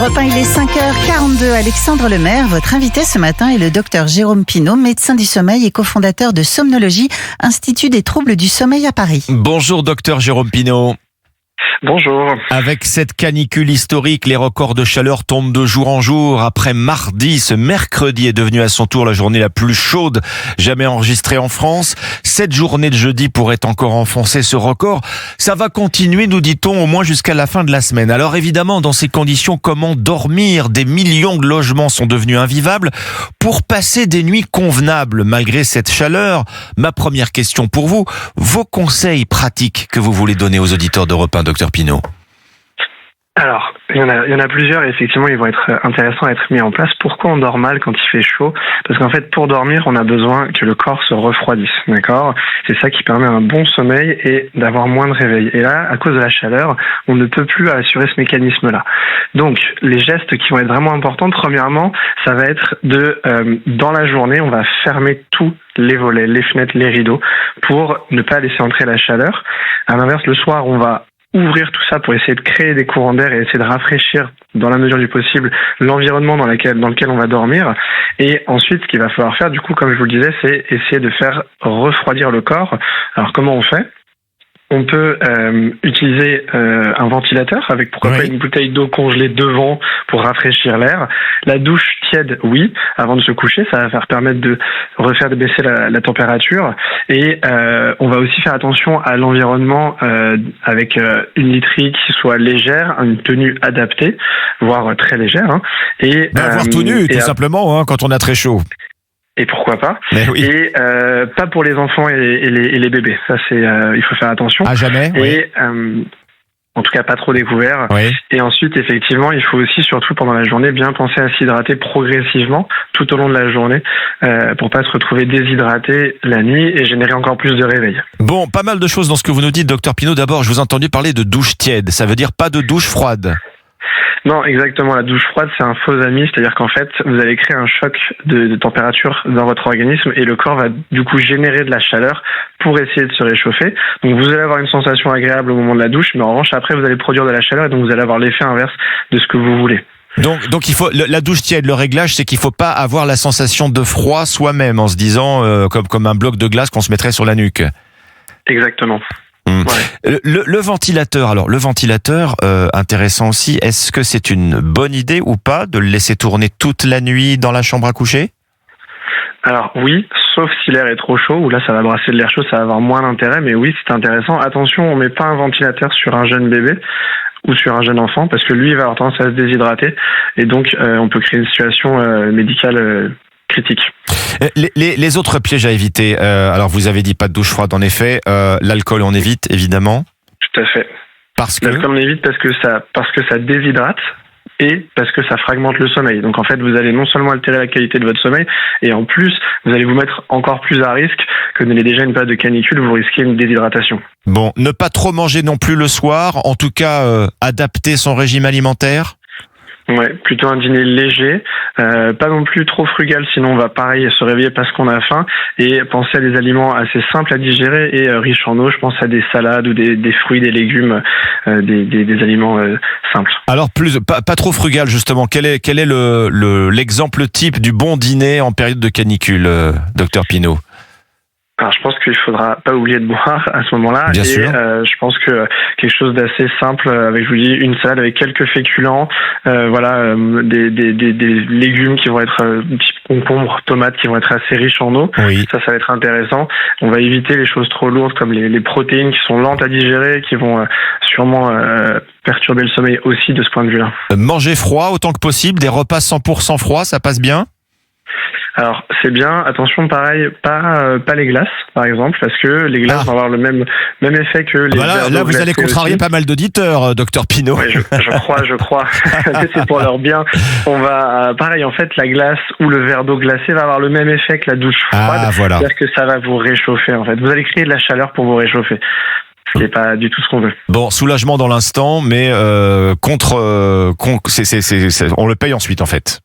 Europe 1, il est 5h42. Alexandre Lemaire, votre invité ce matin est le docteur Jérôme Pinault, médecin du sommeil et cofondateur de Somnologie, Institut des troubles du sommeil à Paris. Bonjour docteur Jérôme Pinault. Bonjour. Avec cette canicule historique, les records de chaleur tombent de jour en jour. Après mardi, ce mercredi est devenu à son tour la journée la plus chaude jamais enregistrée en France. Cette journée de jeudi pourrait encore enfoncer ce record. Ça va continuer, nous dit-on, au moins jusqu'à la fin de la semaine. Alors évidemment, dans ces conditions, comment dormir? Des millions de logements sont devenus invivables. Pour passer des nuits convenables malgré cette chaleur, ma première question pour vous, vos conseils pratiques que vous voulez donner aux auditeurs d'Europe 1, docteur Pinault? Alors, il y en a plusieurs et effectivement, ils vont être intéressants à être mis en place. Pourquoi on dort mal quand il fait chaud? Parce qu'en fait, pour dormir, on a besoin que le corps se refroidisse, d'accord? C'est ça qui permet un bon sommeil et d'avoir moins de réveil. Et là, à cause de la chaleur, on ne peut plus assurer ce mécanisme-là. Donc, les gestes qui vont être vraiment importants, premièrement, ça va être dans la journée, on va fermer tous les volets, les fenêtres, les rideaux pour ne pas laisser entrer la chaleur. À l'inverse, le soir, on va ouvrir tout ça pour essayer de créer des courants d'air et essayer de rafraîchir dans la mesure du possible l'environnement dans lequel on va dormir. Et ensuite, ce qu'il va falloir faire, du coup, comme je vous le disais, c'est essayer de faire refroidir le corps. Alors, comment on fait? On peut utiliser un ventilateur avec pourquoi pas une bouteille d'eau congelée devant pour rafraîchir l'air. La douche tiède, oui, avant de se coucher, ça va permettre de refaire baisser la température. Et on va aussi faire attention à l'environnement avec une literie qui soit légère, une tenue adaptée, voire très légère. Hein. Et avoir tout nu, tout simplement, hein, quand on a très chaud. Et pourquoi pas? Oui. Et pas pour les enfants et les bébés. Ça, c'est il faut faire attention. À jamais. Et en tout cas, pas trop découvert. Oui. Et ensuite, effectivement, il faut aussi, surtout pendant la journée, bien penser à s'hydrater progressivement tout au long de la journée pour pas se retrouver déshydraté la nuit et générer encore plus de réveil. Bon, pas mal de choses dans ce que vous nous dites, docteur Pinault. D'abord, je vous ai entendu parler de douche tiède. Ça veut dire pas de douche froide. Non, exactement. La douche froide, c'est un faux ami. C'est-à-dire qu'en fait, vous allez créer un choc de température dans votre organisme et le corps va du coup générer de la chaleur pour essayer de se réchauffer. Donc vous allez avoir une sensation agréable au moment de la douche, mais en revanche, après, vous allez produire de la chaleur et donc vous allez avoir l'effet inverse de ce que vous voulez. Donc il faut la douche tiède, le réglage, c'est qu'il faut pas avoir la sensation de froid soi-même en se disant comme un bloc de glace qu'on se mettrait sur la nuque. Exactement. Ouais. Le ventilateur, alors le ventilateur, intéressant aussi, est-ce que c'est une bonne idée ou pas de le laisser tourner toute la nuit dans la chambre à coucher? Alors oui, sauf si l'air est trop chaud, où là ça va brasser de l'air chaud, ça va avoir moins d'intérêt, mais oui c'est intéressant. Attention, on met pas un ventilateur sur un jeune bébé ou sur un jeune enfant, parce que lui il va avoir tendance à se déshydrater, et donc on peut créer une situation médicale critique. Les autres pièges à éviter, alors vous avez dit pas de douche froide en effet, l'alcool on évite évidemment. Tout à fait. L'alcool on évite parce que ça déshydrate et parce que ça fragmente le sommeil. Donc en fait vous allez non seulement altérer la qualité de votre sommeil et en plus vous allez vous mettre encore plus à risque que ne l'est déjà une période de canicule où vous risquez une déshydratation. Bon, ne pas trop manger non plus le soir, en tout cas adapter son régime alimentaire. Ouais, plutôt un dîner léger, pas non plus trop frugal, sinon on va pareil se réveiller parce qu'on a faim, et penser à des aliments assez simples à digérer et riches en eau. Je pense à des salades ou des fruits, des légumes, des aliments simples. Alors pas trop frugal justement. Quel est l'exemple type du bon dîner en période de canicule, docteur Pinault? Alors, je pense qu'il faudra pas oublier de boire à ce moment-là. Bien sûr. Je pense que quelque chose d'assez simple, avec, je vous dis, une salade avec quelques féculents, des légumes qui vont être type concombre, tomates qui vont être assez riches en eau. Oui. Ça va être intéressant. On va éviter les choses trop lourdes comme les protéines qui sont lentes à digérer, qui vont sûrement perturber le sommeil aussi de ce point de vue-là. Manger froid autant que possible, des repas 100% froids, ça passe bien? Alors c'est bien, attention pareil, pas les glaces par exemple, parce que les glaces vont avoir le même effet que les verres d'eau là vous allez contrarier pas mal d'auditeurs, docteur Pinault. Oui, je crois. C'est pour leur bien. On va pareil, en fait la glace ou le verre d'eau glacée va avoir le même effet que la douche froide, voilà. C'est-à-dire que ça va vous réchauffer en fait. Vous allez créer de la chaleur pour vous réchauffer. Ce qui n'est pas du tout ce qu'on veut. Bon, soulagement dans l'instant, mais on le paye ensuite en fait.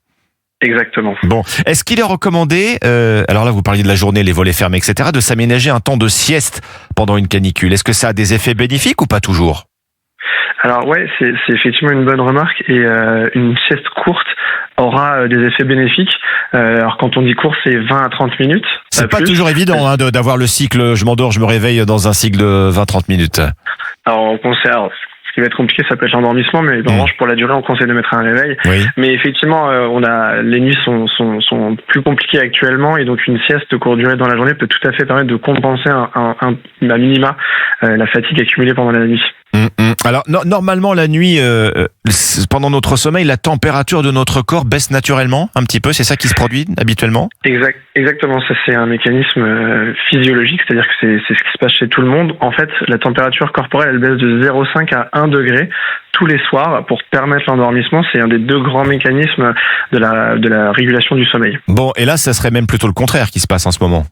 Exactement. Bon, est-ce qu'il est recommandé, alors là vous parliez de la journée, les volets fermés, etc., de s'aménager un temps de sieste pendant une canicule? Est-ce que ça a des effets bénéfiques ou pas toujours? Alors ouais, c'est effectivement une bonne remarque et une sieste courte aura des effets bénéfiques. Alors quand on dit court, c'est 20 à 30 minutes. C'est pas toujours évident d'avoir le cycle, je m'endors, je me réveille dans un cycle de 20-30 minutes. Alors on conseille, ce qui va être compliqué, ça peut être l'endormissement, mais en revanche pour la durée, on conseille de mettre un réveil. Oui. Mais effectivement, les nuits sont plus compliquées actuellement et donc une sieste de courte durée dans la journée peut tout à fait permettre de compenser à minima la fatigue accumulée pendant la nuit. Alors normalement la nuit, pendant notre sommeil, la température de notre corps baisse naturellement un petit peu, c'est ça qui se produit habituellement? Exactement, ça c'est un mécanisme physiologique, c'est-à-dire que c'est ce qui se passe chez tout le monde. En fait, la température corporelle elle baisse de 0,5 à 1 degré tous les soirs pour permettre l'endormissement. C'est un des deux grands mécanismes de la régulation du sommeil. Bon, et là ça serait même plutôt le contraire qui se passe en ce moment.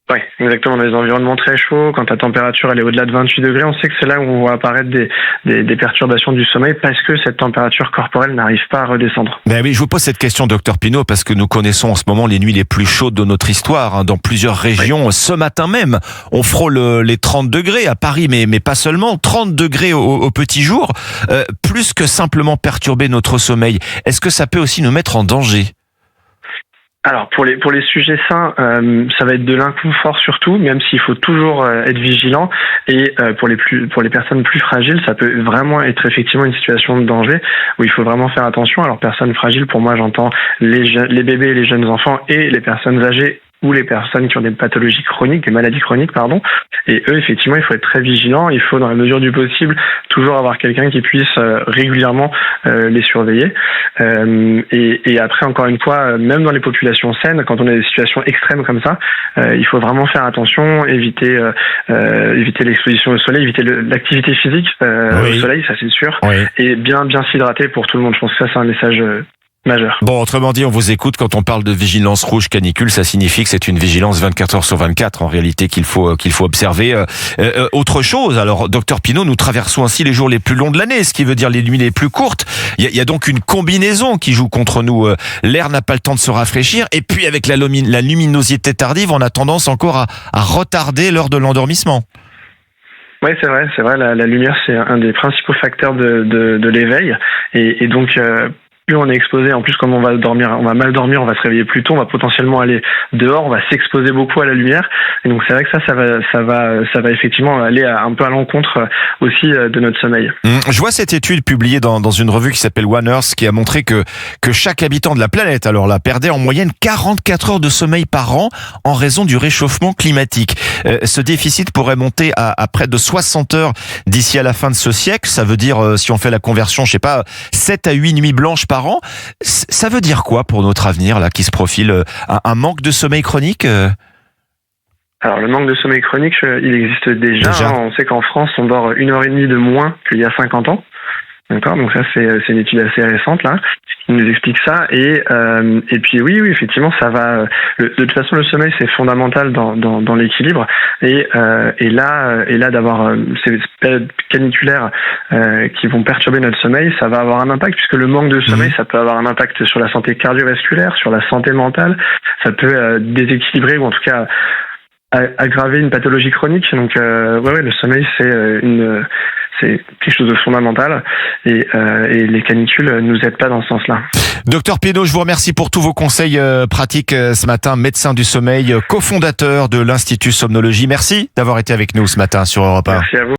Oui, exactement. Dans les environnements très chauds, quand la température elle est au-delà de 28 degrés, on sait que c'est là où on voit apparaître des perturbations du sommeil parce que cette température corporelle n'arrive pas à redescendre. Ben oui, je vous pose cette question, docteur Pinault, parce que nous connaissons en ce moment les nuits les plus chaudes de notre histoire, dans plusieurs régions. Oui. Ce matin même, on frôle les 30 degrés à Paris, mais pas seulement. 30 degrés au petit jour, plus que simplement perturber notre sommeil. Est-ce que ça peut aussi nous mettre en danger ? Alors pour les sujets sains, ça va être de l'inconfort surtout, même s'il faut toujours être vigilant. Et pour les personnes plus fragiles, ça peut vraiment être effectivement une situation de danger où il faut vraiment faire attention. Alors personnes fragiles, pour moi, j'entends les bébés et les jeunes enfants et les personnes âgées ou les personnes qui ont des pathologies chroniques, des maladies chroniques, pardon. Et eux, effectivement, il faut être très vigilant. Il faut, dans la mesure du possible, toujours avoir quelqu'un qui puisse régulièrement les surveiller. Et après, encore une fois, même dans les populations saines, quand on a des situations extrêmes comme ça, il faut vraiment faire attention, éviter l'exposition au soleil, éviter l'activité physique au soleil, ça c'est sûr, et bien s'hydrater pour tout le monde. Je pense que ça, c'est un message majeur. Bon, autrement dit, on vous écoute, quand on parle de vigilance rouge canicule, ça signifie que c'est une vigilance 24 heures sur 24, en réalité, qu'il faut observer. Autre chose, alors, docteur Pinault, nous traversons ainsi les jours les plus longs de l'année, ce qui veut dire les nuits les plus courtes. Il y a donc une combinaison qui joue contre nous. L'air n'a pas le temps de se rafraîchir, et puis avec la luminosité tardive, on a tendance encore à retarder l'heure de l'endormissement. Oui, c'est vrai. La lumière, c'est un des principaux facteurs de l'éveil, et donc plus on est exposé, en plus comme on va mal dormir, on va se réveiller plus tôt, on va potentiellement aller dehors, on va s'exposer beaucoup à la lumière, et donc c'est vrai que ça va effectivement aller un peu à l'encontre aussi de notre sommeil. Je vois cette étude publiée dans une revue qui s'appelle One Earth qui a montré que chaque habitant de la planète, alors là, perdait en moyenne 44 heures de sommeil par an en raison du réchauffement climatique. Ce déficit pourrait monter à près de 60 heures d'ici à la fin de ce siècle. Ça veut dire, si on fait la conversion, 7 à 8 nuits blanches par an. Ça veut dire quoi pour notre avenir là qui se profile? Un manque de sommeil chronique? Alors le manque de sommeil chronique, il existe déjà. On sait qu'en France, on dort 1h30 de moins qu'il y a 50 ans. D'accord, donc ça c'est une étude assez récente là qui nous explique ça, et puis oui effectivement ça va. De toute façon le sommeil c'est fondamental dans l'équilibre, et là d'avoir ces périodes caniculaires qui vont perturber notre sommeil, ça va avoir un impact, puisque le manque de sommeil ça peut avoir un impact sur la santé cardiovasculaire, sur la santé mentale, ça peut déséquilibrer ou en tout cas aggraver une pathologie chronique. Donc le sommeil c'est quelque chose de fondamental, et les canicules nous aident pas dans ce sens-là. Docteur Pinault, je vous remercie pour tous vos conseils pratiques ce matin, médecin du sommeil, cofondateur de l'Institut Somnologie. Merci d'avoir été avec nous ce matin sur Europe 1. Merci à vous.